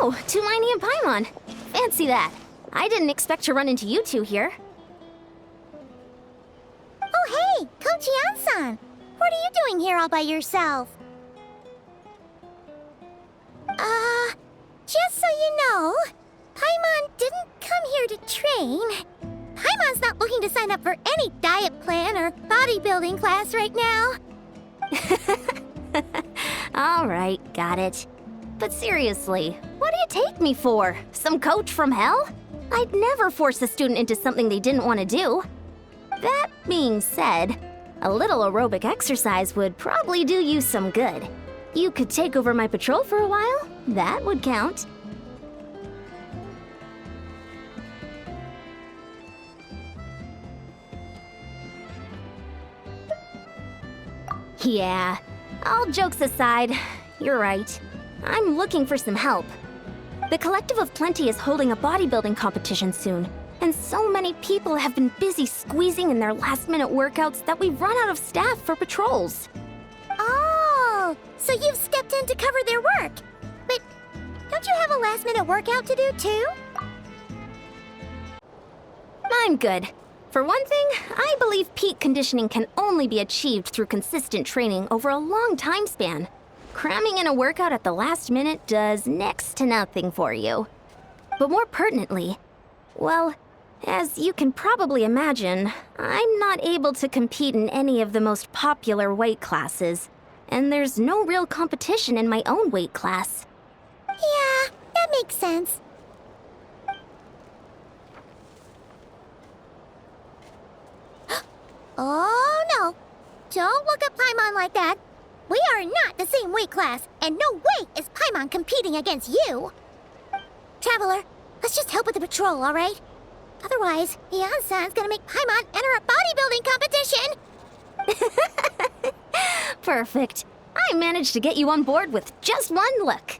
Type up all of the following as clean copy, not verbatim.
Oh, Tumini and Paimon. Fancy that. I didn't expect to run into you two here. Oh, hey, Coach Yan-san. What are you doing here all by yourself? Just so you know, Paimon didn't come here to train. Paimon's not looking to sign up for any diet plan or bodybuilding class right now. All right, got it. But seriously, what do you take me for? Some coach from hell? I'd never force a student into something they didn't want to do. That being said, a little aerobic exercise would probably do you some good. You could take over my patrol for a while. That would count. Yeah, all jokes aside, you're right. I'm looking for some help. The Collective of Plenty is holding a bodybuilding competition soon, and so many people have been busy squeezing in their last-minute workouts that we've run out of staff for patrols. Oh, so you've stepped in to cover their work. But don't you have a last-minute workout to do too? I'm good. For one thing, I believe peak conditioning can only be achieved through consistent training over a long time span. Cramming in a workout at the last minute does next to nothing for you. But more pertinently, well, as you can probably imagine, I'm not able to compete in any of the most popular weight classes, and there's no real competition in my own weight class. Yeah, that makes sense. Oh no! Don't look at Paimon like that. We are not the same weight class, and no way is Paimon competing against you. Traveler, let's just help with the patrol, all right? Otherwise, Yan-san's gonna make Paimon enter a bodybuilding competition. Perfect. I managed to get you on board with just one look.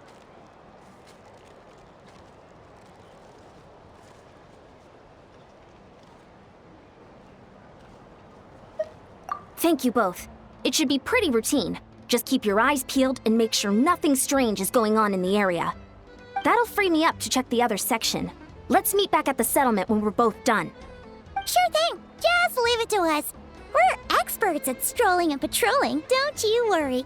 Thank you both. It should be pretty routine. Just keep your eyes peeled and make sure nothing strange is going on in the area. That'll free me up to check the other section. Let's meet back at the settlement when we're both done. Sure thing. Just leave it to us. We're experts at strolling and patrolling, don't you worry.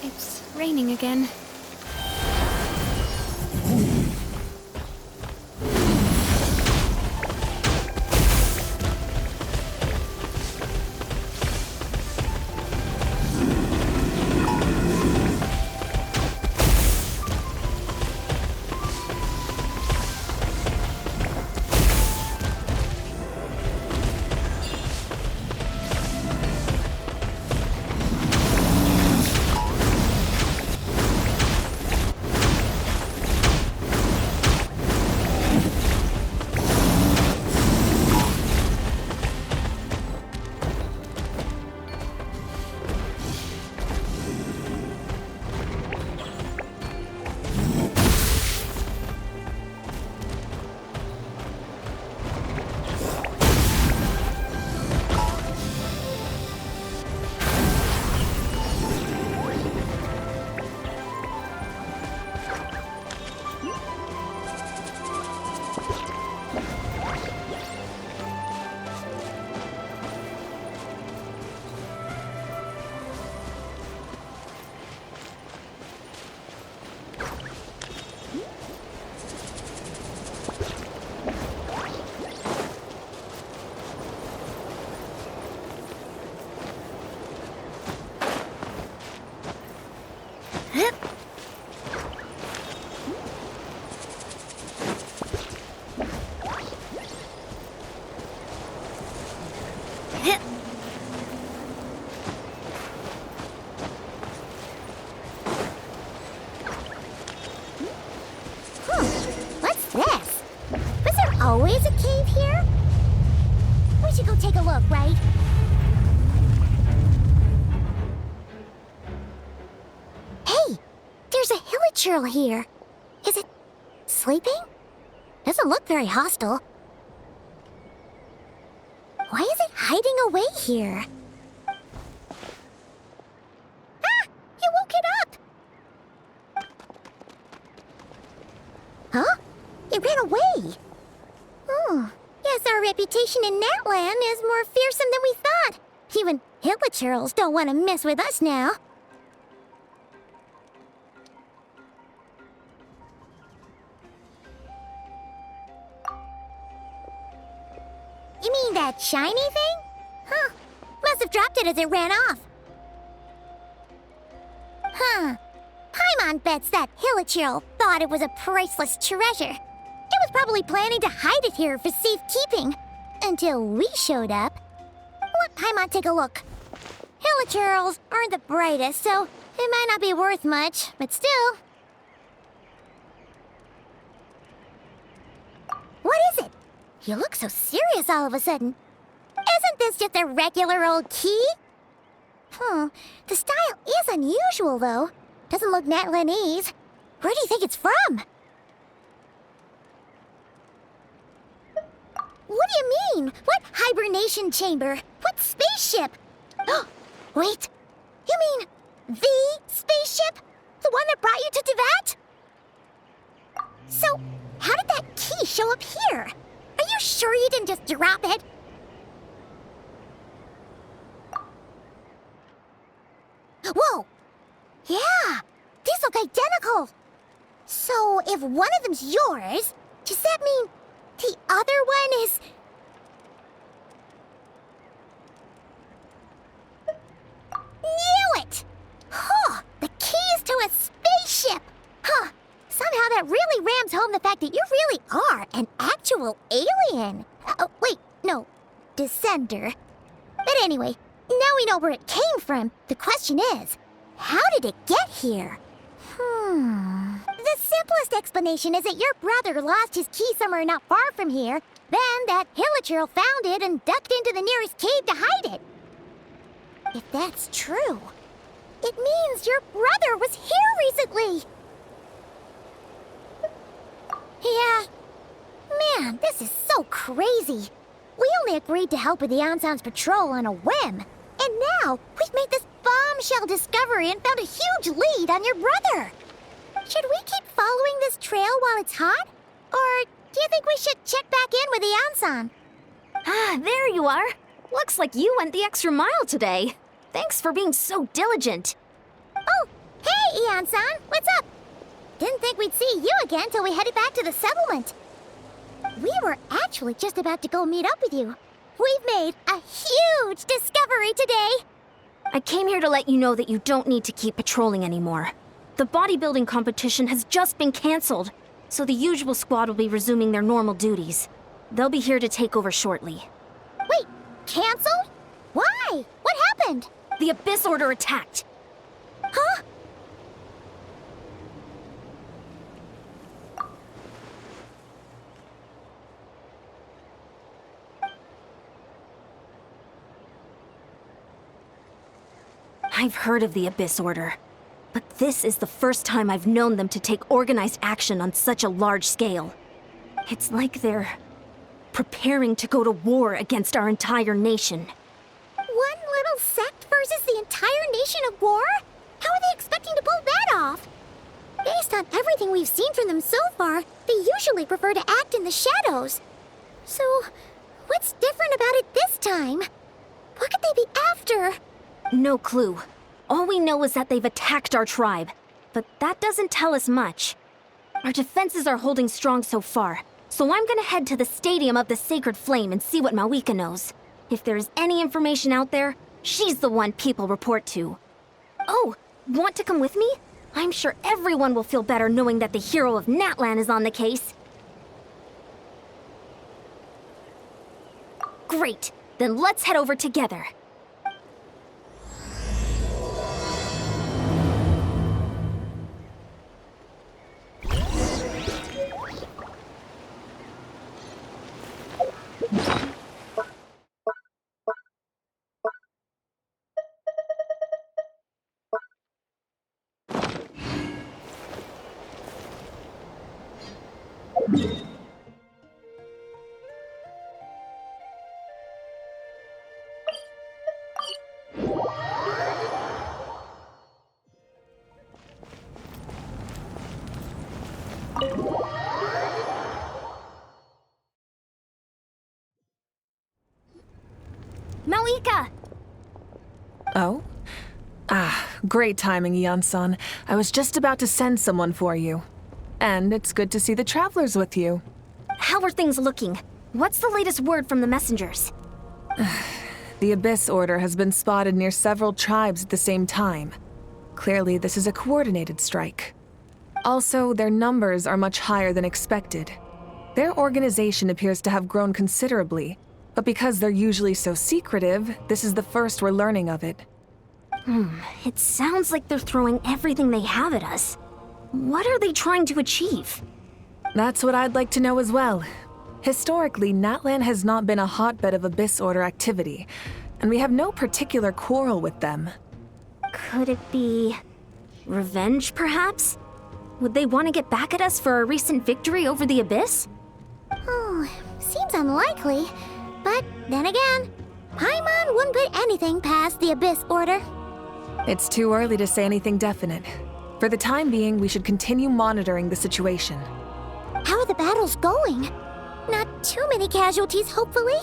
It's raining again. What's this? Was there always a cave here? We should go take a look, right? Hey, there's a hilichurl here. Is it sleeping? Doesn't look very hostile. Why is it hiding away here? Ah! You woke it up! Huh? It ran away. Oh, guess our reputation in Natland is more fearsome than we thought. Even hilichurls don't want to mess with us now. You mean that shiny thing? Huh. Must have dropped it as it ran off. Huh. Paimon bets that hilichurl thought it was a priceless treasure. It was probably planning to hide it here for safekeeping. Until we showed up. Let Paimon take a look. Hilichurls aren't the brightest, so it might not be worth much, but still. What is it? You look so serious all of a sudden. Isn't this just a regular old key? The style is unusual, though. Doesn't look Natlanese. Where do you think it's from? What do you mean? What hibernation chamber? What spaceship? Oh, wait. You mean the spaceship? The one that brought you to Teyvat? So, how did that key show up here? Are you sure you didn't just drop it? Whoa! Yeah! These look identical! So, if one of them's yours, does that mean the other one is... Knew it! Huh! The keys to a spaceship! Huh! Somehow that really rams home the fact that you really are an actual alien. Oh, wait, no. Descender. But anyway, now we know where it came from. The question is, how did it get here? The simplest explanation is that your brother lost his key somewhere not far from here. Then that hilichurl found it and ducked into the nearest cave to hide it. If that's true, it means your brother was here recently. Yeah. Man, this is so crazy. We only agreed to help with the Ensign's patrol on a whim. And now, we've made this bombshell discovery and found a huge lead on your brother. Should we keep following this trail while it's hot? Or do you think we should check back in with the Ensign? Ah, there you are. Looks like you went the extra mile today. Thanks for being so diligent. Oh, hey, Ensign, what's up? Didn't think we'd see you again till we headed back to the settlement. We were actually just about to go meet up with you. We've made a huge discovery today. I came here to let you know that you don't need to keep patrolling anymore. The bodybuilding competition has just been canceled, so the usual squad will be resuming their normal duties. They'll be here to take over shortly. Wait, canceled? Why? What happened? The Abyss Order attacked. Huh? I've heard of the Abyss Order, but this is the first time I've known them to take organized action on such a large scale. It's like they're preparing to go to war against our entire nation. One little sect versus the entire nation at war? How are they expecting to pull that off? Based on everything we've seen from them so far, they usually prefer to act in the shadows. So, what's different about it this time? What could they be after? No clue. All we know is that they've attacked our tribe, but that doesn't tell us much. Our defenses are holding strong so far, so I'm gonna head to the Stadium of the Sacred Flame and see what Mawika knows. If there's any information out there, she's the one people report to. Oh, want to come with me? I'm sure everyone will feel better knowing that the hero of Natlan is on the case. Great! Then let's head over together. Malika! Oh? Great timing, Ian-san. I was just about to send someone for you. And it's good to see the travelers with you. How are things looking? What's the latest word from the messengers? The Abyss Order has been spotted near several tribes at the same time. Clearly, this is a coordinated strike. Also, their numbers are much higher than expected. Their organization appears to have grown considerably, but because they're usually so secretive, this is the first we're learning of it. It sounds like they're throwing everything they have at us. What are they trying to achieve? That's what I'd like to know as well. Historically, Natlan has not been a hotbed of Abyss Order activity, and we have no particular quarrel with them. Could it be revenge, perhaps? Would they want to get back at us for a recent victory over the Abyss? Oh, seems unlikely. But then again, Paimon wouldn't put anything past the Abyss Order. It's too early to say anything definite. For the time being, we should continue monitoring the situation. How are the battles going? Not too many casualties, hopefully?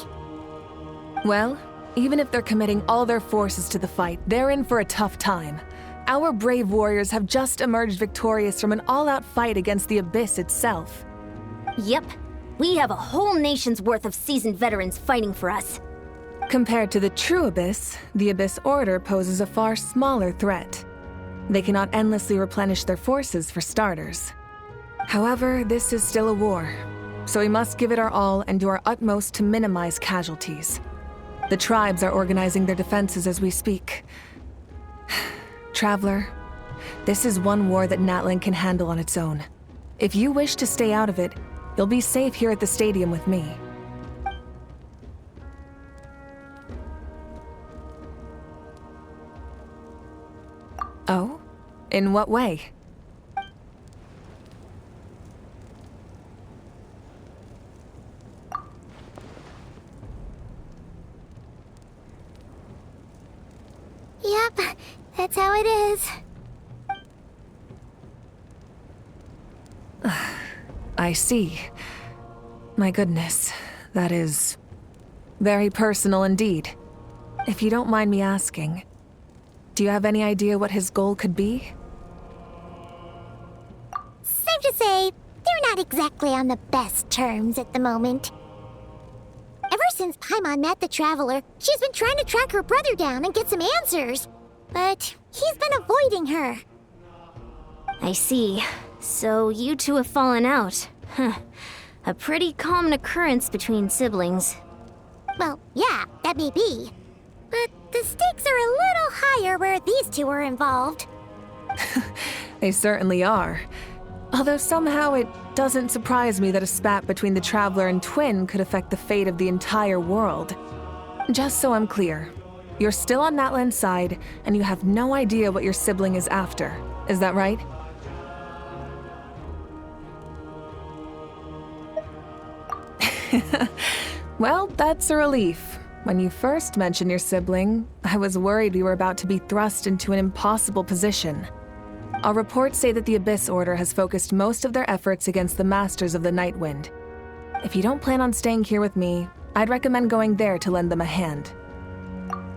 Well, even if they're committing all their forces to the fight, they're in for a tough time. Our brave warriors have just emerged victorious from an all-out fight against the Abyss itself. Yep. We have a whole nation's worth of seasoned veterans fighting for us. Compared to the true Abyss, the Abyss Order poses a far smaller threat. They cannot endlessly replenish their forces, for starters. However, this is still a war, so we must give it our all and do our utmost to minimize casualties. The tribes are organizing their defenses as we speak. Traveler, this is one war that Natlan can handle on its own. If you wish to stay out of it, you'll be safe here at the stadium with me. Oh? In what way? Yep, that's how it is. I see. My goodness, that is very personal indeed. If you don't mind me asking, do you have any idea what his goal could be? Safe to say, they're not exactly on the best terms at the moment. Ever since Paimon met the Traveler, she's been trying to track her brother down and get some answers. But he's been avoiding her. I see. So you two have fallen out. Huh. A pretty common occurrence between siblings. Well, yeah, that may be. But the stakes are a little higher where these two are involved. They certainly are. Although somehow it doesn't surprise me that a spat between the Traveler and Twin could affect the fate of the entire world. Just so I'm clear, you're still on Natlan's side, and you have no idea what your sibling is after. Is that right? Well, that's a relief. When you first mentioned your sibling, I was worried we were about to be thrust into an impossible position. Our reports say that the Abyss Order has focused most of their efforts against the Masters of the Nightwind. If you don't plan on staying here with me, I'd recommend going there to lend them a hand.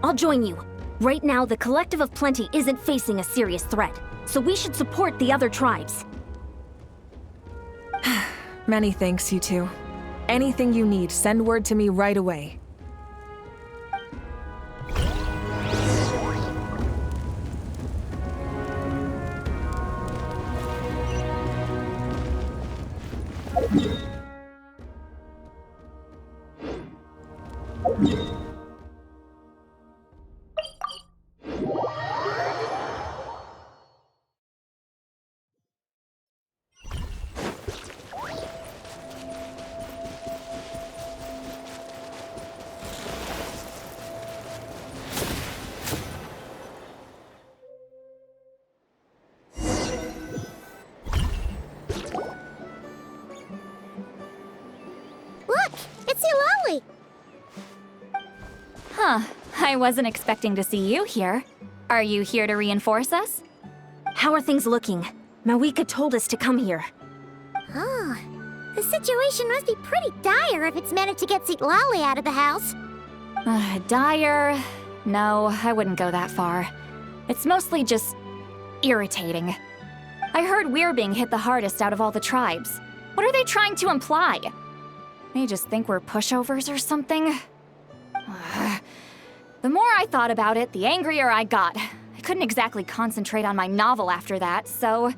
I'll join you. Right now, the Collective of Plenty isn't facing a serious threat, so we should support the other tribes. Many thanks, you two. Anything you need, send word to me right away. I wasn't expecting to see you here. Are you here to reinforce us? How are things looking? Mawika told us to come here. Oh, the situation must be pretty dire if it's managed to get Lolly out of the house. Dire? No, I wouldn't go that far. It's mostly just irritating. I heard we're being hit the hardest out of all the tribes. What are they trying to imply? They just think we're pushovers or something? The more I thought about it, the angrier I got. I couldn't exactly concentrate on my novel after that, so...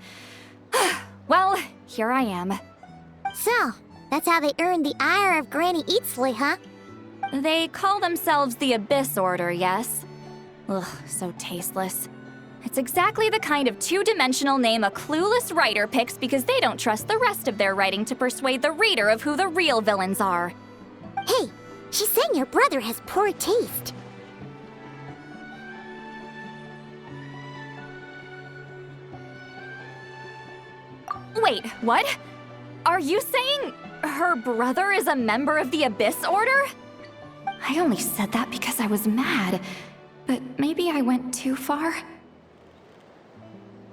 well, here I am. So, that's how they earned the ire of Granny Eatsley, huh? They call themselves the Abyss Order, yes? Ugh, so tasteless. It's exactly the kind of two-dimensional name a clueless writer picks because they don't trust the rest of their writing to persuade the reader of who the real villains are. Hey, she's saying your brother has poor taste. Wait, what? Are you saying her brother is a member of the Abyss Order? I only said that because I was mad, but maybe I went too far.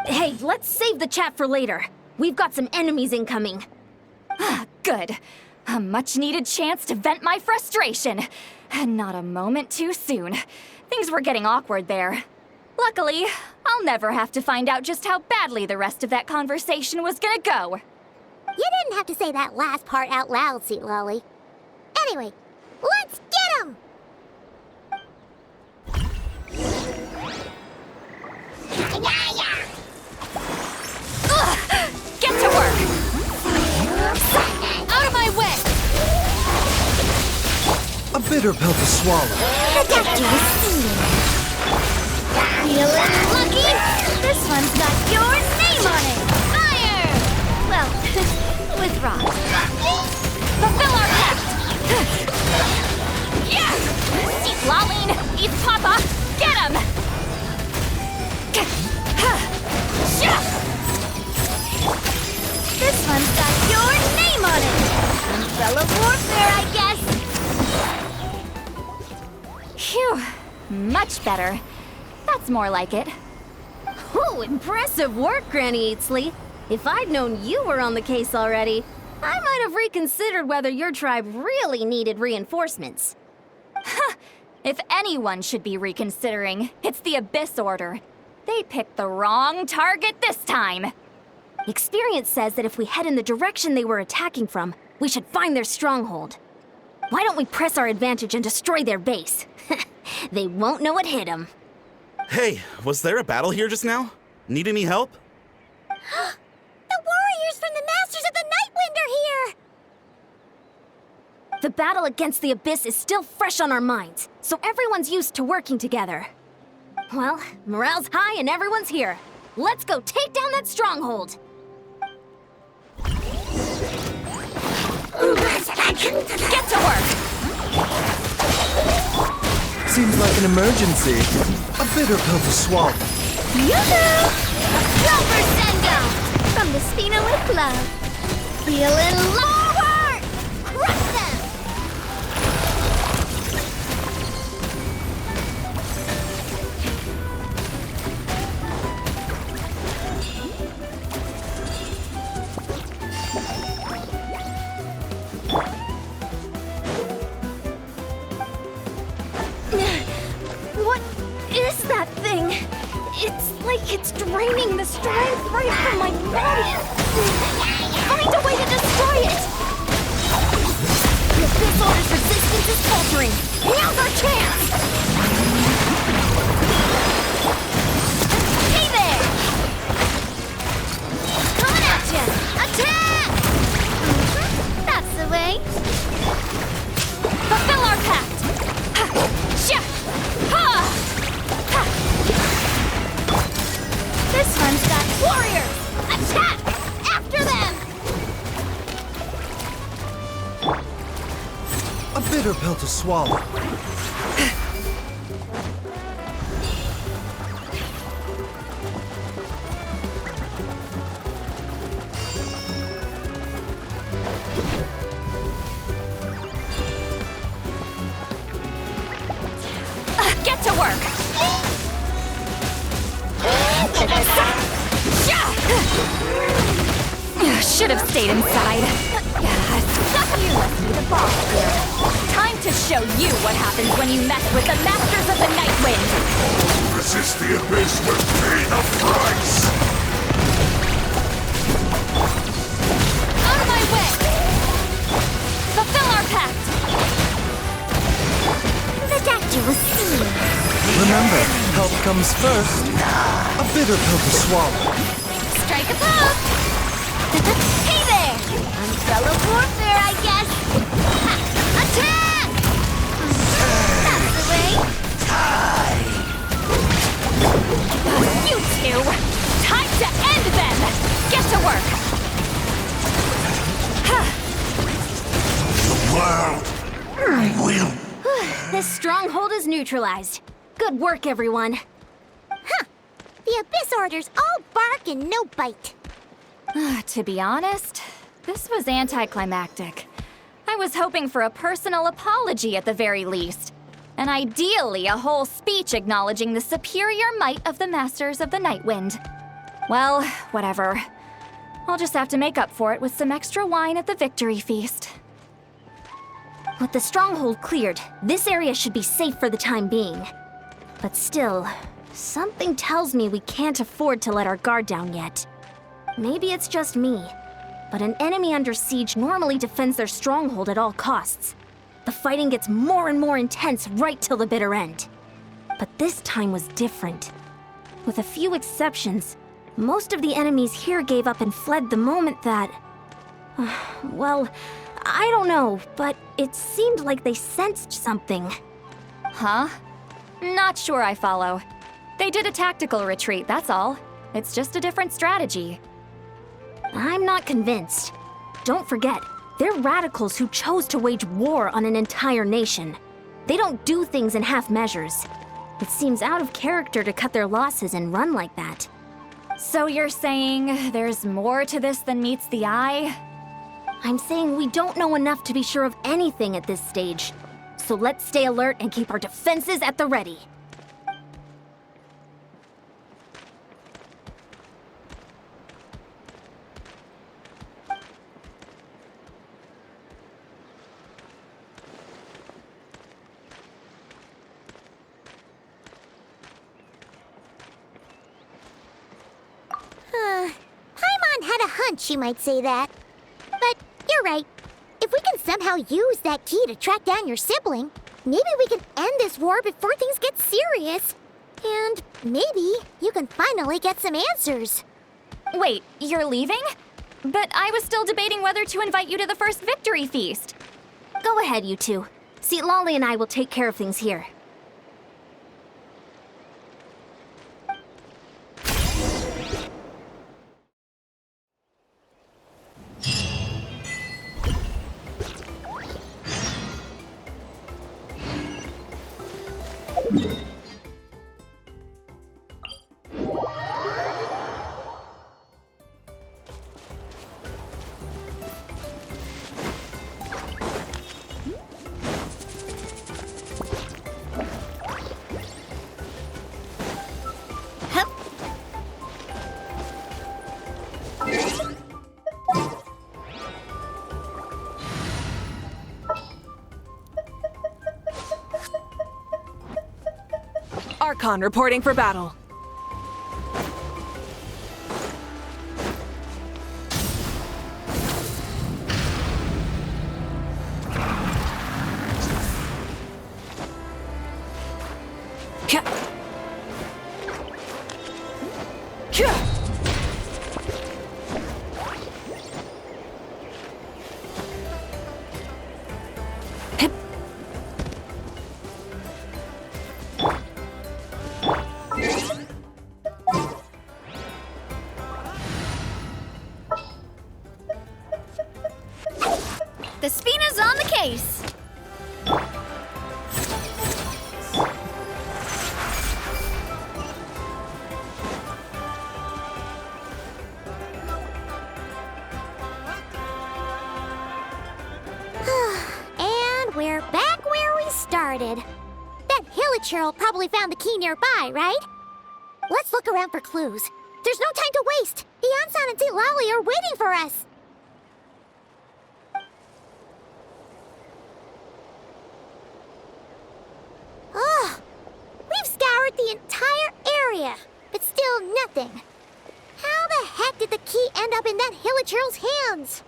Hey, let's save the chat for later. We've got some enemies incoming. Good. A much-needed chance to vent my frustration. And not a moment too soon. Things were getting awkward there. Luckily, I'll never have to find out just how badly the rest of that conversation was gonna go. You didn't have to say that last part out loud, Sweet Lolly. Anyway, let's get him! Get to work! Out of my way! A bitter pill to swallow. The doctor is seeing. Feeling lucky? This one's got your name on it! Fire! Well, with rocks. Fulfill our pact! Yeah! See Laline, eat Papa, get him! This one's got your name on it! Umbrella warfare, I guess! Phew, much better. That's more like it. Oh, impressive work, Granny Eatsley. If I'd known you were on the case already, I might have reconsidered whether your tribe really needed reinforcements. If anyone should be reconsidering, it's the Abyss Order. They picked the wrong target this time. Experience says that if we head in the direction they were attacking from, we should find their stronghold. Why don't we press our advantage and destroy their base? They won't know what hit them. Hey, was there a battle here just now? Need any help? The warriors from the Masters of the Nightwind are here! The battle against the Abyss is still fresh on our minds, so everyone's used to working together. Well, morale's high and everyone's here. Let's go take down that stronghold! Get to work! Seems like an emergency. A bitter pill to swallow. Yoo-hoo! Silver Sendo! From the Spina with love. Feeling lower! Crush them! What is that thing? It's like it's draining the strength right from my body. Find a way to destroy it! The Abyss Order's resistance is faltering. Now's our chance! Hey there! Coming at ya! Attack! That's the way. Fulfill our pact! This one's got warriors! Attack! After them! A bitter pill to swallow. should have stayed inside. Suck you! Be the boss here. Time to show you what happens when you mess with the Masters of the Night Wind. Resist the abyss will pay the price! Out of my way! Fulfill our pact! The doctor will see you. Remember, help comes first. A bitter pill to swallow. Strike a pose! Hey there! Umbrella warfare, I guess! Ha! Attack! That's the way! You two! Time to end them! Get to work! The world will... This stronghold is neutralized. Good work, everyone. The Abyss Order's all bark and no bite. To be honest, this was anticlimactic. I was hoping for a personal apology at the very least. And ideally, a whole speech acknowledging the superior might of the Masters of the Night Wind. Well, whatever. I'll just have to make up for it with some extra wine at the victory feast. With the stronghold cleared, this area should be safe for the time being. But still, something tells me we can't afford to let our guard down yet. Maybe it's just me, but an enemy under siege normally defends their stronghold at all costs. The fighting gets more and more intense right till the bitter end. But this time was different. With a few exceptions, most of the enemies here gave up and fled the moment that... well, I don't know, but it seemed like they sensed something. Huh? Not sure I follow. They did a tactical retreat, that's all. It's just a different strategy. I'm not convinced. Don't forget, they're radicals who chose to wage war on an entire nation. They don't do things in half measures. It seems out of character to cut their losses and run like that. So you're saying there's more to this than meets the eye? I'm saying we don't know enough to be sure of anything at this stage. So let's stay alert and keep our defenses at the ready. Paimon had a hunch you might say that. But you're right. If we can somehow use that key to track down your sibling, maybe we can end this war before things get serious. And maybe you can finally get some answers. Wait, you're leaving? But I was still debating whether to invite you to the first victory feast. Go ahead, you two. See, Lolly and I will take care of things here. Archon reporting for battle. The Spina's on the case! And we're back where we started. That Hilichurl probably found the key nearby, right? Let's look around for clues. There's no time to waste. Beyonsan and St. Lolly are waiting for us. key end up in that Hilichurl's hands?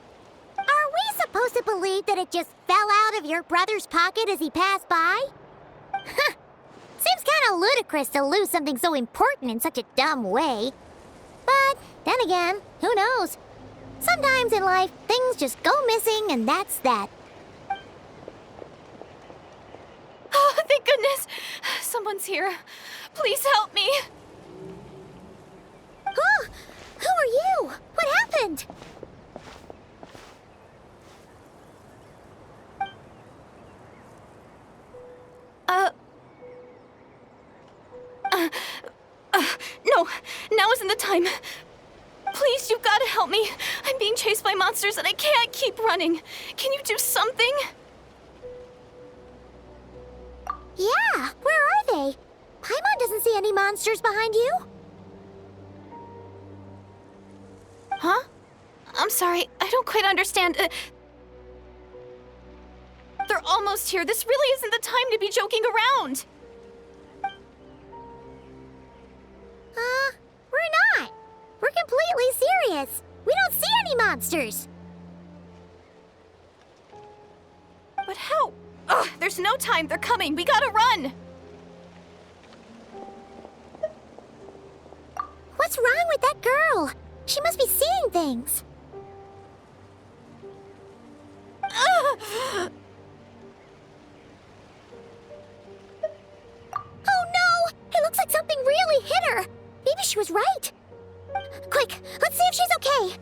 Are we supposed to believe that it just fell out of your brother's pocket as he passed by? Seems kinda ludicrous to lose something so important in such a dumb way. But then again, who knows? Sometimes in life, things just go missing and that's that. Oh, thank goodness! Someone's here. Please help me. Huh? Who are you? What happened? No, now isn't the time. Please, you've got to help me. I'm being chased by monsters and I can't keep running. Can you do something? Yeah, where are they? Paimon doesn't see any monsters behind you. Huh? I'm sorry, I don't quite understand. They're almost here. This really isn't the time to be joking around. We're not. We're completely serious. We don't see any monsters. But how? Ugh, there's no time. They're coming. We gotta run. What's wrong with that girl? She must be seeing things. Ugh. Oh no! It looks like something really hit her. Maybe she was right. Quick, let's see if she's okay.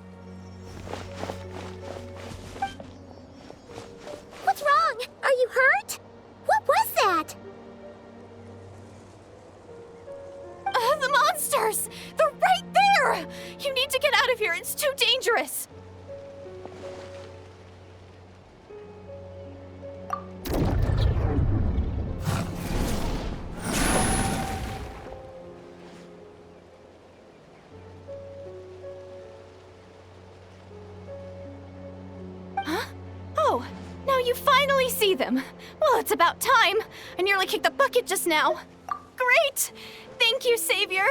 What's wrong? Are you hurt? What was that? The monsters! They're right there! You need to get out of here. It's too dangerous. Huh? Oh, now you finally see them. Well, it's about time. I nearly kicked the bucket just now. Great! Thank you, Savior.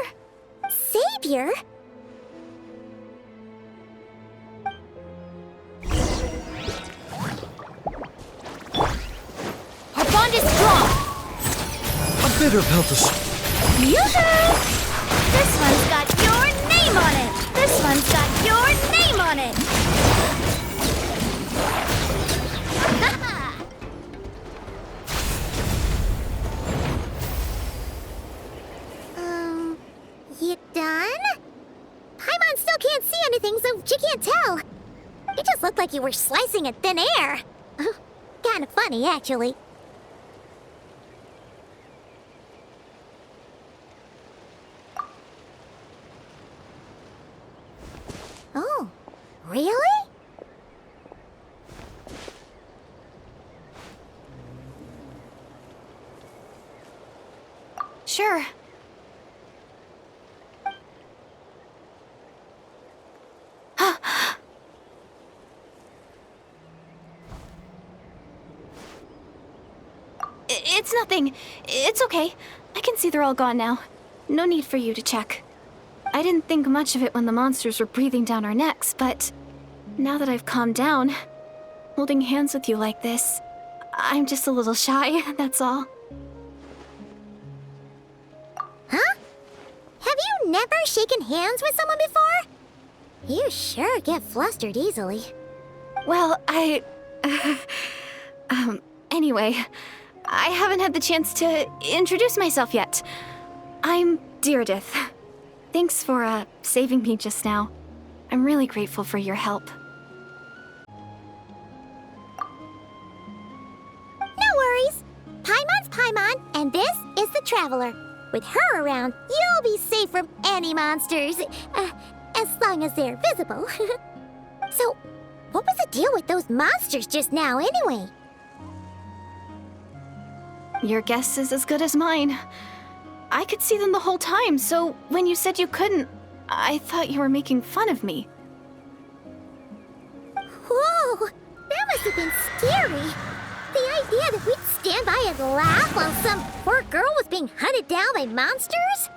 Savior? Our bond is strong. A bitter peltus. Yoo-hoo! This one's got your name on it! This one's got your name on it! You done? Paimon still can't see anything, so she can't tell. It just looked like you were slicing at thin air. Kinda funny, actually. Oh, really? Sure. It's nothing. It's okay. I can see they're all gone now. No need for you to check. I didn't think much of it when the monsters were breathing down our necks, but now that I've calmed down, holding hands with you like this, I'm just a little shy, that's all. Huh? Have you never shaken hands with someone before? You sure get flustered easily. Well, anyway, I haven't had the chance to introduce myself yet. I'm Deirdith. Thanks for, saving me just now. I'm really grateful for your help. No worries. Paimon's Paimon, and this is the Traveler. With her around, you'll be safe from any monsters. As long as they're visible. So, what was the deal with those monsters just now, anyway? Your guess is as good as mine. I could see them the whole time, so when you said you couldn't, I thought you were making fun of me. Whoa! That must have been scary. The idea that we'd stand by and laugh while some poor girl was being hunted down by monsters?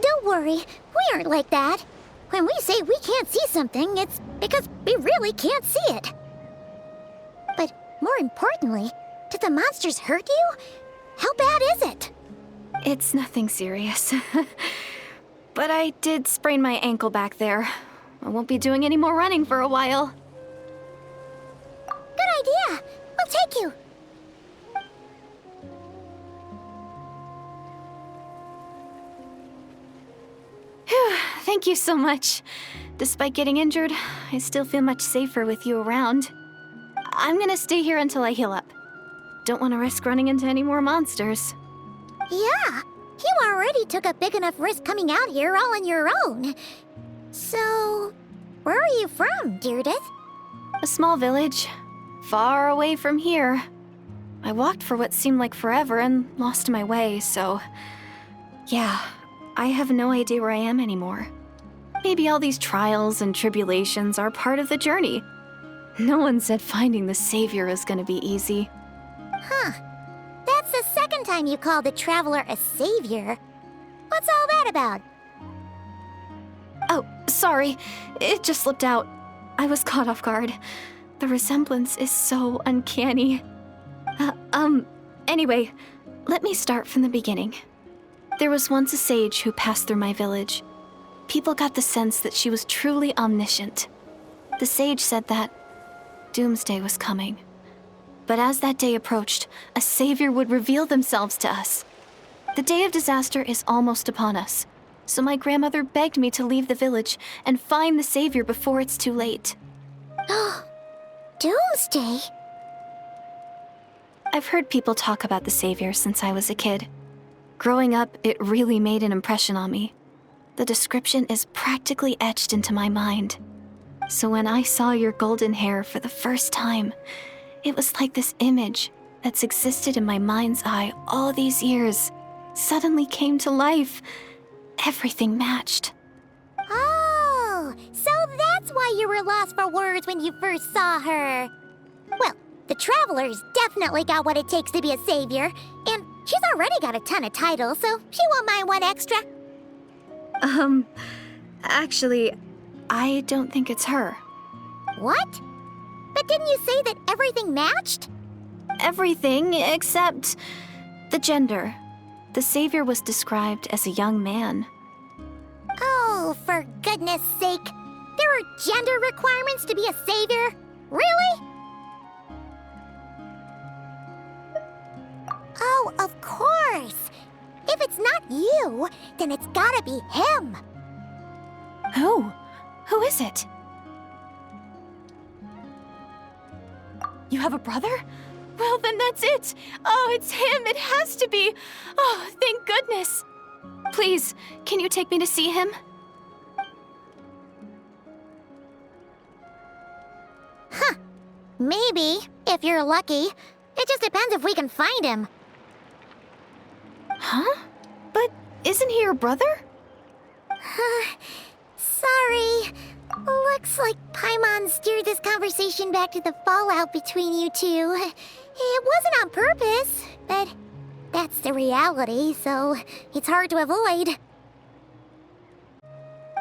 Don't worry, we aren't like that. When we say we can't see something, it's because we really can't see it. But more importantly, did the monsters hurt you? How bad is it? It's nothing serious. But I did sprain my ankle back there. I won't be doing any more running for a while. Good idea. We'll take you. Thank you so much. Despite getting injured, I still feel much safer with you around. I'm gonna stay here until I heal up. Don't want to risk running into any more monsters. Yeah, you already took a big enough risk coming out here all on your own. So, where are you from, Deirdre? A small village, far away from here. I walked for what seemed like forever and lost my way, so... Yeah, I have no idea where I am anymore. Maybe all these trials and tribulations are part of the journey. No one said finding the Savior is gonna be easy. Huh. That's the second time you called the Traveler a savior. What's all that about? Oh, sorry. It just slipped out. I was caught off guard. The resemblance is so uncanny. Anyway, let me start from the beginning. There was once a sage who passed through my village. People got the sense that she was truly omniscient. The sage said that doomsday was coming. But as that day approached, a savior would reveal themselves to us. The day of disaster is almost upon us, so my grandmother begged me to leave the village and find the savior before it's too late. Doomsday? I've heard people talk about the savior since I was a kid. Growing up, it really made an impression on me. The description is practically etched into my mind. So when I saw your golden hair for the first time, it was like this image that's existed in my mind's eye all these years suddenly came to life. Everything matched. Oh, so that's why you were lost for words when you first saw her. Well, the Traveler's definitely got what it takes to be a savior, and she's already got a ton of titles, so she won't mind one extra. Actually, I don't think it's her. What? But didn't you say that everything matched? Everything except the gender. The savior was described as a young man. Oh, for goodness sake. There are gender requirements to be a savior? Really? Oh, of course. If it's not you, then it's gotta be him. Who? Who is it? You have a brother? Well, then that's it. Oh, it's him. It has to be. Oh, thank goodness. Please, can you take me to see him? Huh. Maybe, if you're lucky. It just depends if we can find him. Huh? But isn't he your brother? Sorry. Looks like Paimon steered this conversation back to the fallout between you two. It wasn't on purpose, but that's the reality, so it's hard to avoid.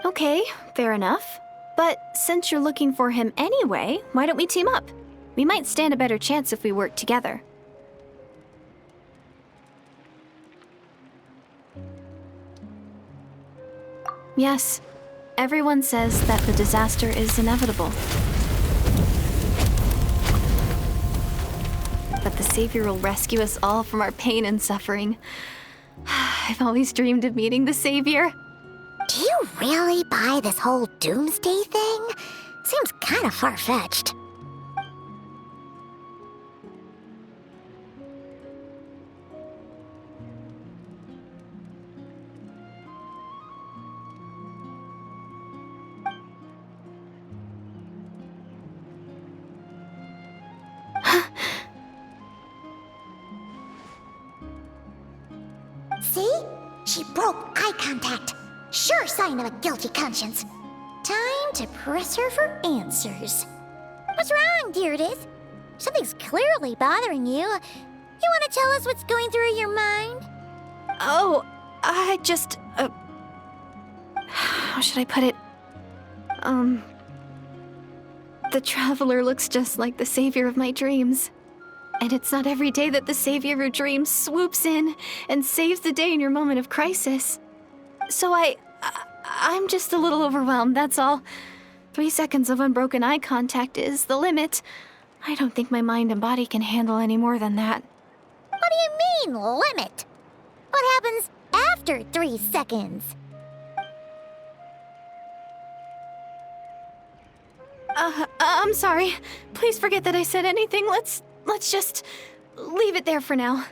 Okay, fair enough. But since you're looking for him anyway, why don't we team up? We might stand a better chance if we work together. Yes, everyone says that the disaster is inevitable. But the Savior will rescue us all from our pain and suffering. I've always dreamed of meeting the Savior. Do you really buy this whole doomsday thing? Seems kind of far-fetched. See? She broke eye contact. Sure sign of a guilty conscience. Time to press her for answers. What's wrong, Deirdre? Something's clearly bothering you. You want to tell us what's going through your mind? Oh, I just, how should I put it? The Traveler looks just like the savior of my dreams. And it's not every day that the savior of your dreams swoops in and saves the day in your moment of crisis. So I'm just a little overwhelmed, that's all. 3 seconds of unbroken eye contact is the limit. I don't think my mind and body can handle any more than that. What do you mean, limit? What happens after 3 seconds? I'm sorry. Please forget that I said anything. Let's just leave it there for now.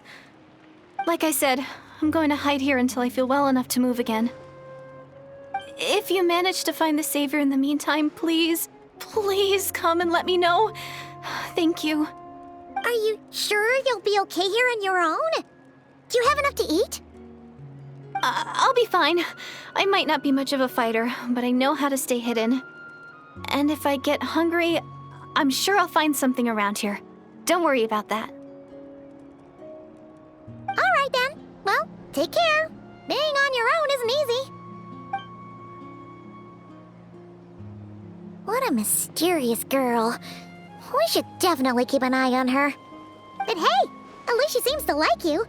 Like I said, I'm going to hide here until I feel well enough to move again. If you manage to find the savior in the meantime, please come and let me know. Thank you. Are you sure you'll be okay here on your own? Do you have enough to eat? I'll be fine. I might not be much of a fighter, but I know how to stay hidden. And if I get hungry, I'm sure I'll find something around here. Don't worry about that. All right then. Well, take care. Being on your own isn't easy. What a mysterious girl. We should definitely keep an eye on her. But hey, at least she seems to like you.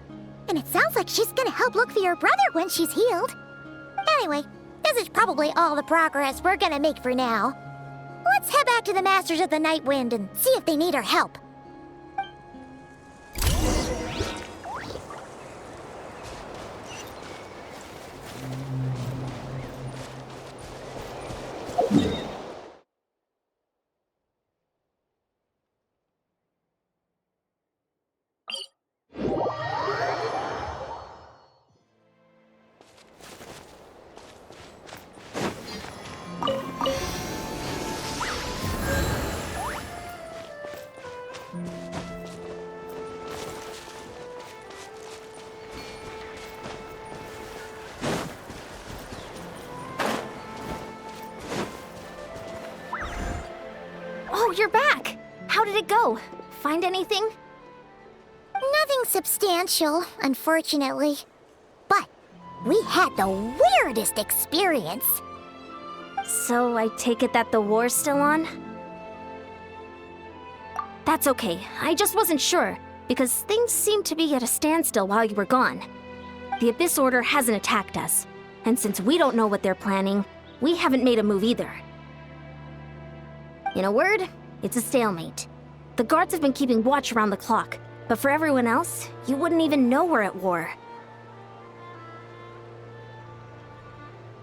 And it sounds like she's gonna help look for your brother when she's healed. Anyway, this is probably all the progress we're gonna make for now. Let's head back to the Masters of the Night Wind and see if they need our help. Oh, you're back! How did it go? Find anything? Nothing substantial, unfortunately. But we had the weirdest experience. So I take it that the war's still on? That's okay. I just wasn't sure, because things seemed to be at a standstill while you were gone. The Abyss Order hasn't attacked us, and since we don't know what they're planning, we haven't made a move either. In a word, it's a stalemate. The guards have been keeping watch around the clock, but for everyone else, you wouldn't even know we're at war.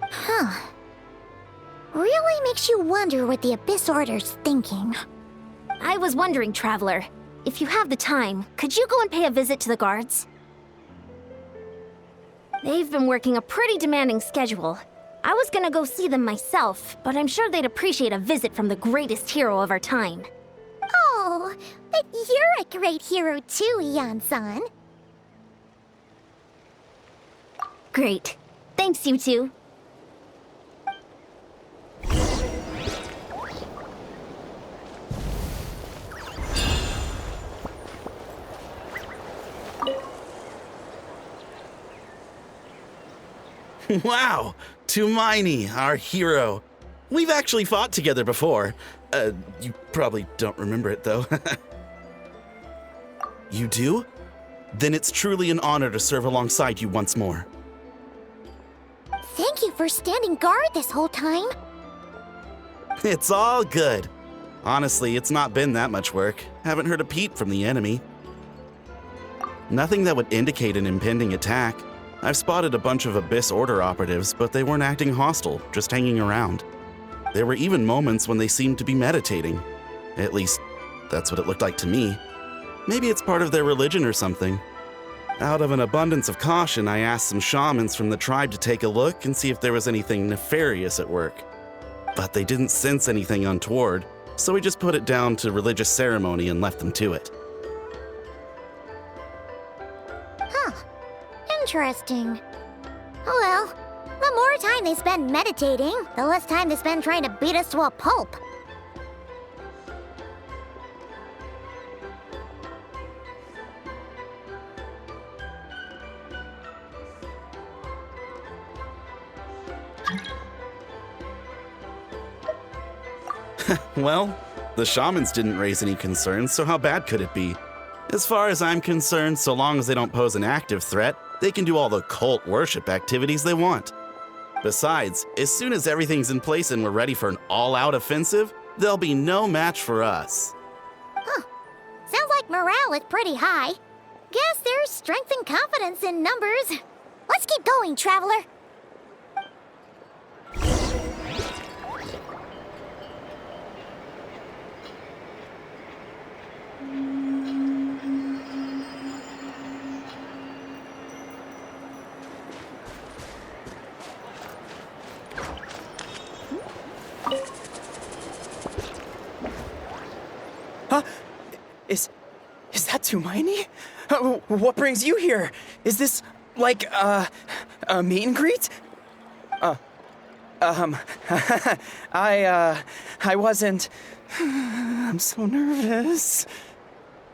Huh. Really makes you wonder what the Abyss Order's thinking. I was wondering, Traveler, if you have the time, could you go and pay a visit to the guards? They've been working a pretty demanding schedule. I was gonna go see them myself, but I'm sure they'd appreciate a visit from the greatest hero of our time. Oh, but you're a great hero too, Ian-san. Great. Thanks, you two. Wow! Tumaini, our hero. We've actually fought together before. You probably don't remember it, though. You do? Then it's truly an honor to serve alongside you once more. Thank you for standing guard this whole time. It's all good. Honestly, it's not been that much work. Haven't heard a peep from the enemy. Nothing that would indicate an impending attack. I've spotted a bunch of Abyss Order operatives, but they weren't acting hostile, just hanging around. There were even moments when they seemed to be meditating. At least, that's what it looked like to me. Maybe it's part of their religion or something. Out of an abundance of caution, I asked some shamans from the tribe to take a look and see if there was anything nefarious at work. But they didn't sense anything untoward, so we just put it down to religious ceremony and left them to it. Huh. Interesting. Oh well, the more time they spend meditating, the less time they spend trying to beat us to a pulp. Well, the shamans didn't raise any concerns, so how bad could it be? As far as I'm concerned, so long as they don't pose an active threat, they can do all the cult worship activities they want. Besides, as soon as everything's in place and we're ready for an all-out offensive, there'll be no match for us. Sounds like morale is pretty high. Guess there's strength and confidence in numbers. Let's keep going, Traveler. Huh? Is that Tumaini? What brings you here? Is this, like, a meet and greet? I wasn't... I'm so nervous.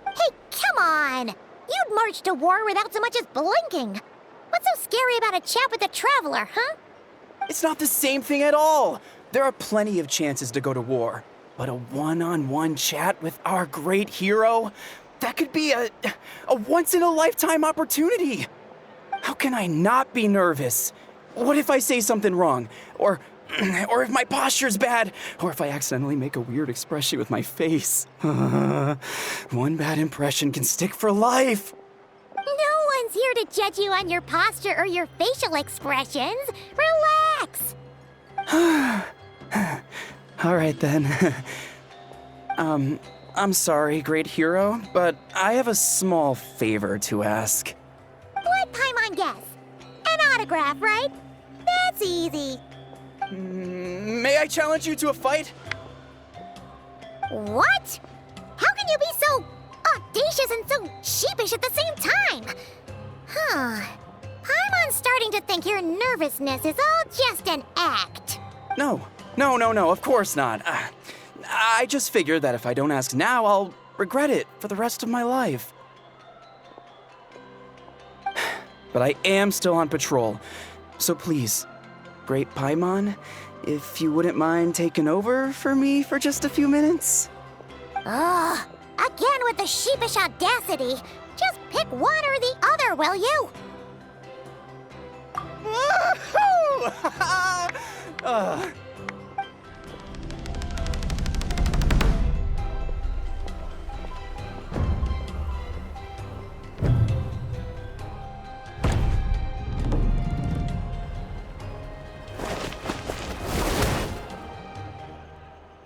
Hey, come on! You'd march to war without so much as blinking. What's so scary about a chat with a Traveler, huh? It's not the same thing at all. There are plenty of chances to go to war. But a one-on-one chat with our great hero? That could be a once-in-a-lifetime opportunity. How can I not be nervous? What if I say something wrong? Or if my posture's bad? Or if I accidentally make a weird expression with my face? One bad impression can stick for life. No one's here to judge you on your posture or your facial expressions. Relax! All right, then. I'm sorry, great hero, but I have a small favor to ask. What Paimon guess? An autograph, right? That's easy. May I challenge you to a fight? What? How can you be so audacious and so sheepish at the same time? Paimon's starting to think your nervousness is all just an act. No, of course not. I just figured that if I don't ask now, I'll regret it for the rest of my life. But I am still on patrol, so please, Great Paimon, if you wouldn't mind taking over for me for just a few minutes? Ugh, again with the sheepish audacity. Just pick one or the other, will you? Woohoo!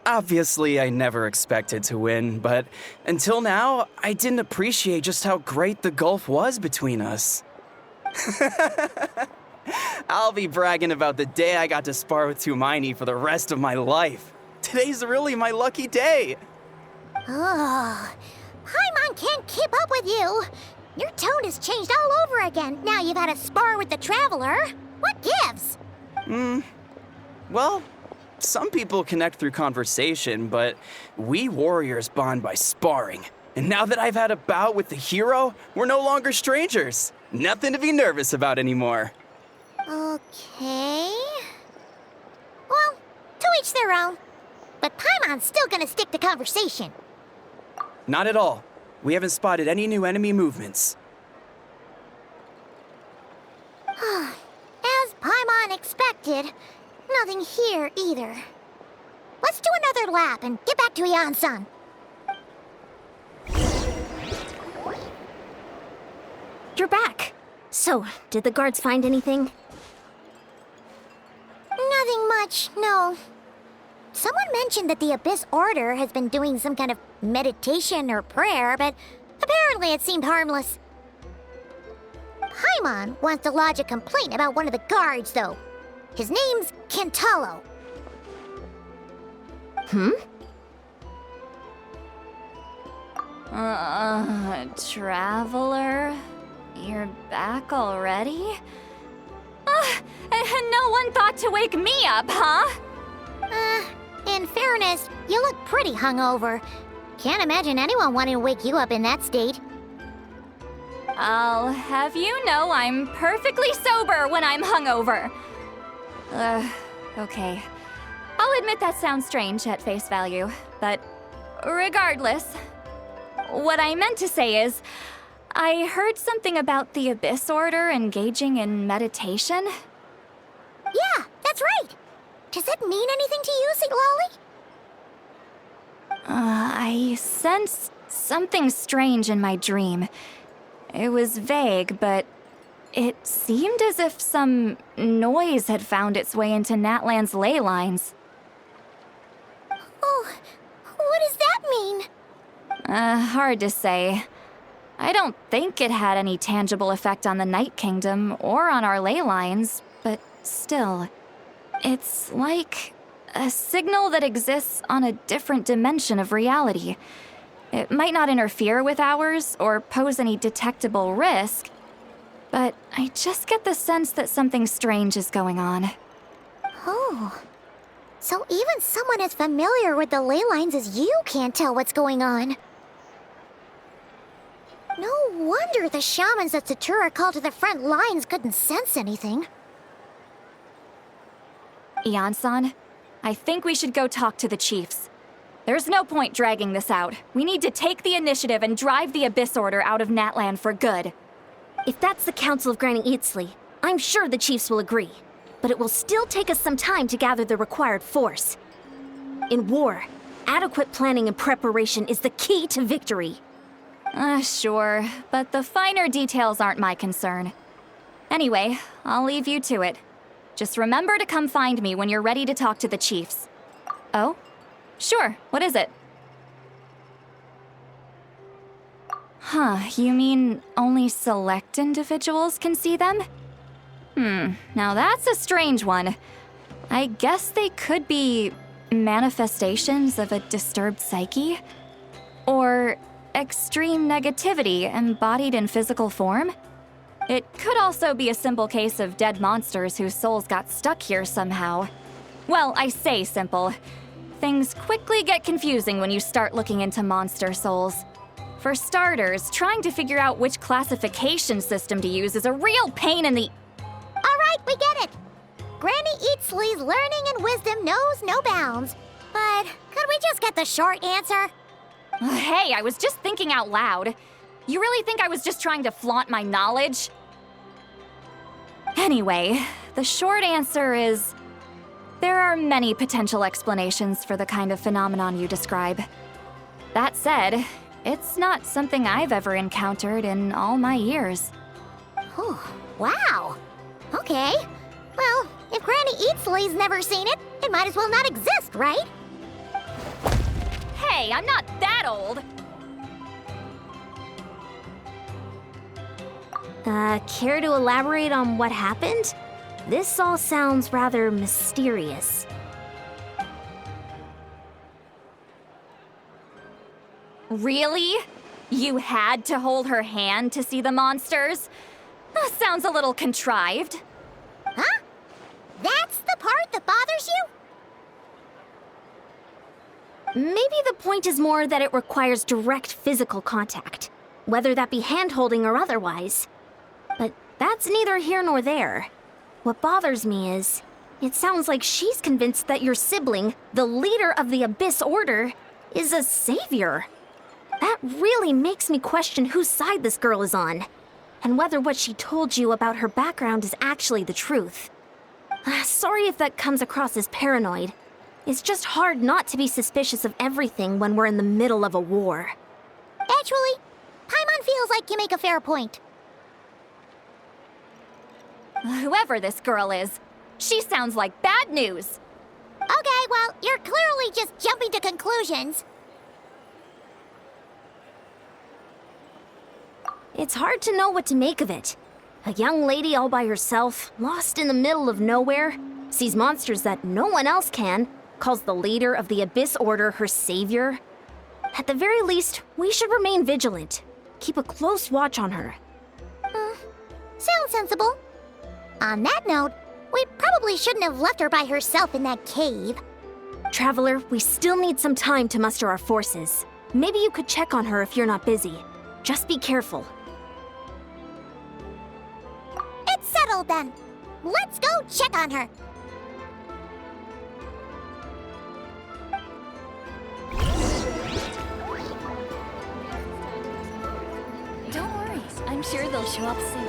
Obviously, I never expected to win, but until now, I didn't appreciate just how great the gulf was between us. I'll be bragging about the day I got to spar with Tumaini for the rest of my life. Today's really my lucky day. Ugh, Paimon can't keep up with you. Your tone has changed all over again now you've had a spar with the Traveler. What gives? Well, some people connect through conversation, but we warriors bond by sparring. And now that I've had a bout with the hero, we're no longer strangers. Nothing to be nervous about anymore. Okay. Well, to each their own. But Paimon's still gonna stick to conversation. Not at all. We haven't spotted any new enemy movements. As Paimon expected, nothing here either. Let's do another lap and get back to Yan-san. You're back. So, did the guards find anything? Nothing much, no. Someone mentioned that the Abyss Order has been doing some kind of meditation or prayer, but apparently it seemed harmless. Paimon wants to lodge a complaint about one of the guards, though. His name's Kentaro. Traveler? You're back already? And no one thought to wake me up, huh? In fairness, you look pretty hungover. Can't imagine anyone wanting to wake you up in that state. I'll have you know I'm perfectly sober when I'm hungover. Okay. I'll admit that sounds strange at face value, but regardless, what I meant to say is, I heard something about the Abyss Order engaging in meditation. Yeah, that's right. Does that mean anything to you, Siglali? I sensed something strange in my dream. It was vague, but it seemed as if some noise had found its way into Natlan's ley lines. Oh, what does that mean? Hard to say. I don't think it had any tangible effect on the Night Kingdom or on our ley lines, but still, it's like a signal that exists on a different dimension of reality. It might not interfere with ours or pose any detectable risk, but I just get the sense that something strange is going on. Oh. So even someone as familiar with the ley lines as you can't tell what's going on. No wonder the shamans that Satura called to the front lines couldn't sense anything. Ian-san, I think we should go talk to the chiefs. There's no point dragging this out. We need to take the initiative and drive the Abyss Order out of Natlan for good. If that's the Council of Granny Eatsley, I'm sure the chiefs will agree. But it will still take us some time to gather the required force. In war, adequate planning and preparation is the key to victory. Sure, but the finer details aren't my concern. Anyway, I'll leave you to it. Just remember to come find me when you're ready to talk to the chiefs. Oh? Sure, what is it? Huh, you mean only select individuals can see them? Now that's a strange one. I guess they could be manifestations of a disturbed psyche? Or extreme negativity embodied in physical form? It could also be a simple case of dead monsters whose souls got stuck here somehow. Well, I say simple. Things quickly get confusing when you start looking into monster souls. For starters, trying to figure out which classification system to use is a real pain in the... All right, we get it. Granny Eatsley's learning and wisdom knows no bounds. But could we just get the short answer? Hey, I was just thinking out loud. You really think I was just trying to flaunt my knowledge? Anyway, the short answer is... there are many potential explanations for the kind of phenomenon you describe. That said, it's not something I've ever encountered in all my years. Oh, wow. Okay. Well, if Granny Eatsley's never seen it, it might as well not exist, right? Hey, I'm not that old! Care to elaborate on what happened? This all sounds rather mysterious. Really? You had to hold her hand to see the monsters? Sounds a little contrived. Huh? That's the part that bothers you? Maybe the point is more that it requires direct physical contact, whether that be hand-holding or otherwise. But that's neither here nor there. What bothers me is, it sounds like she's convinced that your sibling, the leader of the Abyss Order, is a savior. That really makes me question whose side this girl is on, and whether what she told you about her background is actually the truth. Sorry if that comes across as paranoid. It's just hard not to be suspicious of everything when we're in the middle of a war. Actually, Paimon feels like you make a fair point. Whoever this girl is, she sounds like bad news. Okay, well, you're clearly just jumping to conclusions. It's hard to know what to make of it. A young lady all by herself, lost in the middle of nowhere, sees monsters that no one else can, calls the leader of the Abyss Order her savior. At the very least, we should remain vigilant. Keep a close watch on her. Sounds sensible. On that note, we probably shouldn't have left her by herself in that cave. Traveler, we still need some time to muster our forces. Maybe you could check on her if you're not busy. Just be careful. It's settled then. Let's go check on her. sure they'll show up soon.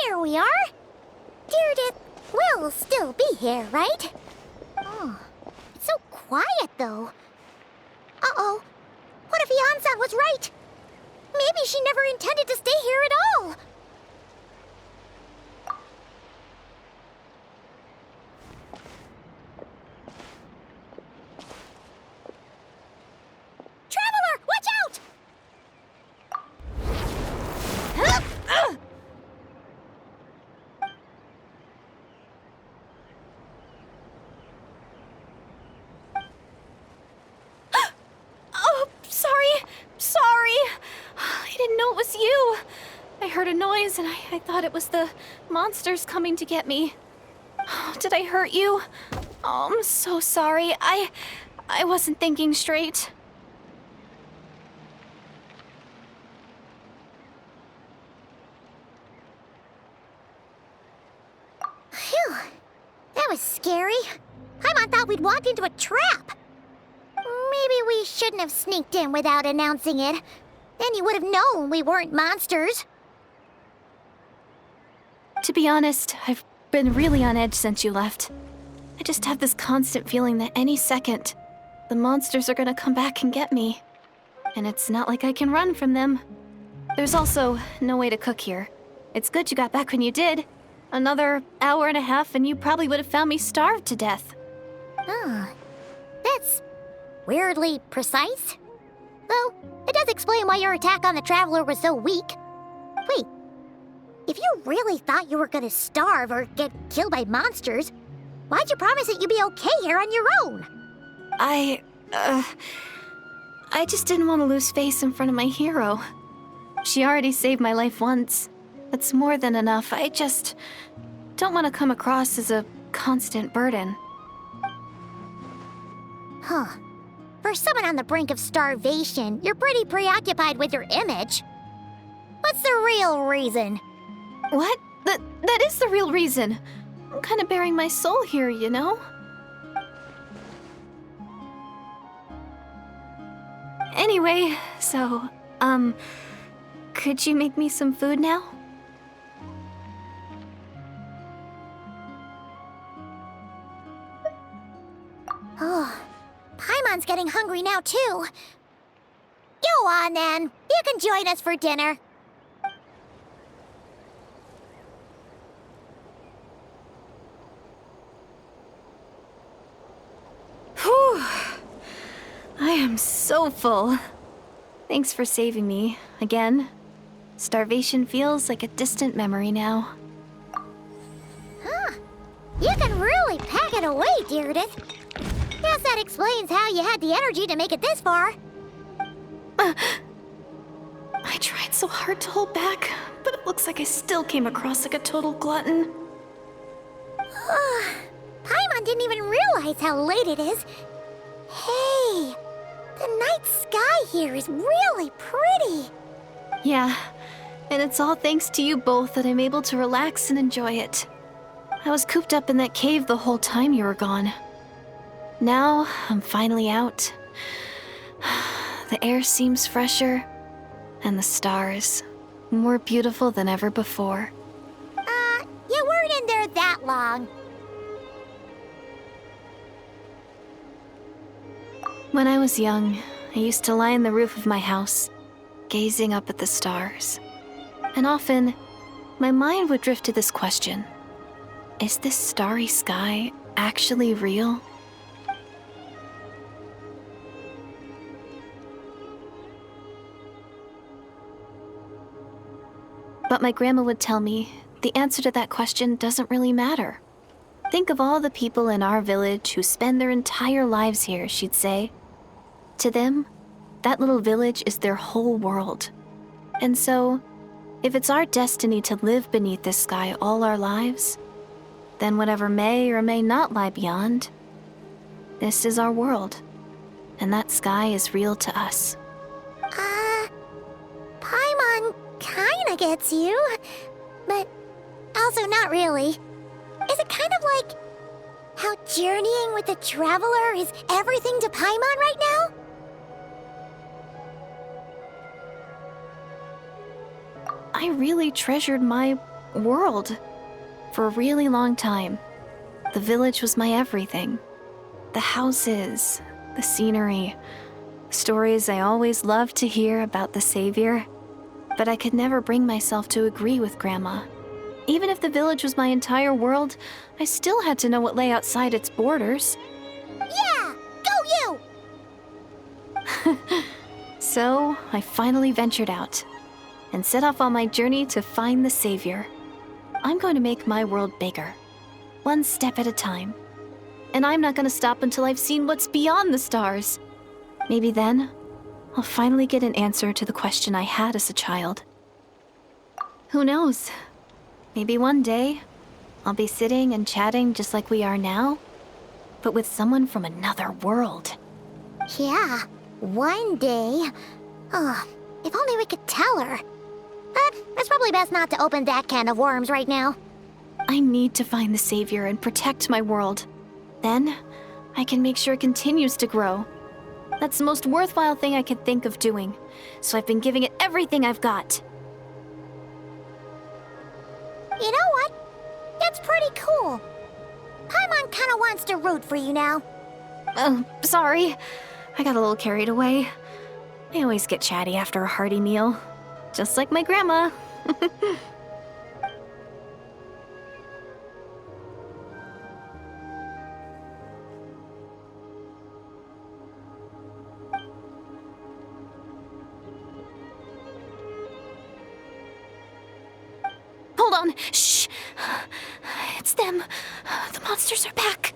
Here we are. Deirdre will still be here, right? Oh, it's so quiet, though. Uh-oh. What if Yansan was right? Maybe she never intended to stay here at all. Traveler, watch out! Oh, sorry. I didn't know it was you. I heard a noise and I thought it was the monsters coming to get me. Oh, did I hurt you? Oh, I'm so sorry. I wasn't thinking straight. Phew. That was scary. Paimon thought we'd walked into a trap. Maybe we shouldn't have sneaked in without announcing it. Then you would have known we weren't monsters. To be honest, I've been really on edge since you left. I just have this constant feeling that any second, the monsters are gonna come back and get me. And it's not like I can run from them. There's also no way to cook here. It's good you got back when you did. Another hour and a half and you probably would have found me starved to death. That's weirdly precise. Though, it does explain why your attack on the Traveler was so weak. Wait, if you really thought you were gonna starve or get killed by monsters, why'd you promise that you'd be okay here on your own? I just didn't want to lose face in front of my hero. She already saved my life once. That's more than enough. I just don't want to come across as a constant burden. Huh. For someone on the brink of starvation, you're pretty preoccupied with your image. What's the real reason? What? That is the real reason. I'm kind of bearing my soul here, you know? Anyway, so, could you make me some food now? Oh, Paimon's getting hungry now, too. Go on, then. You can join us for dinner. Whew. I am so full. Thanks for saving me, again. Starvation feels like a distant memory now. Huh. You can really pack it away, Deirdre. Guess that explains how you had the energy to make it this far. I tried so hard to hold back, but it looks like I still came across like a total glutton. Paimon didn't even realize how late it is. Hey, the night sky here is really pretty. Yeah, and it's all thanks to you both that I'm able to relax and enjoy it. I was cooped up in that cave the whole time you were gone. Now, I'm finally out. The air seems fresher, and the stars more beautiful than ever before. You weren't in there that long. When I was young, I used to lie on the roof of my house, gazing up at the stars. And often, my mind would drift to this question. Is this starry sky actually real? But my grandma would tell me the answer to that question doesn't really matter. Think of all the people in our village who spend their entire lives here, she'd say. To them, that little village is their whole world. And so, if it's our destiny to live beneath this sky all our lives, then whatever may or may not lie beyond, this is our world. And that sky is real to us. Paimon kinda gets you, but also not really. Is it kind of like how journeying with the Traveler is everything to Paimon right now? I really treasured my world for a really long time. The village was my everything. The houses, the scenery, stories I always loved to hear about the Savior. But I could never bring myself to agree with Grandma. Even if the village was my entire world, I still had to know what lay outside its borders. Yeah! Go you! So, I finally ventured out and set off on my journey to find the Savior. I'm going to make my world bigger, one step at a time. And I'm not going to stop until I've seen what's beyond the stars. Maybe then, I'll finally get an answer to the question I had as a child. Who knows? Maybe one day, I'll be sitting and chatting just like we are now, but with someone from another world. Yeah, one day. Oh, if only we could tell her. But it's probably best not to open that can of worms right now. I need to find the Savior and protect my world. Then, I can make sure it continues to grow. That's the most worthwhile thing I could think of doing, so I've been giving it everything I've got. You know what? That's pretty cool. Paimon kinda wants to root for you now. Oh, sorry. I got a little carried away. I always get chatty after a hearty meal. Just like my grandma. Hold on. Shh. It's them. The monsters are back.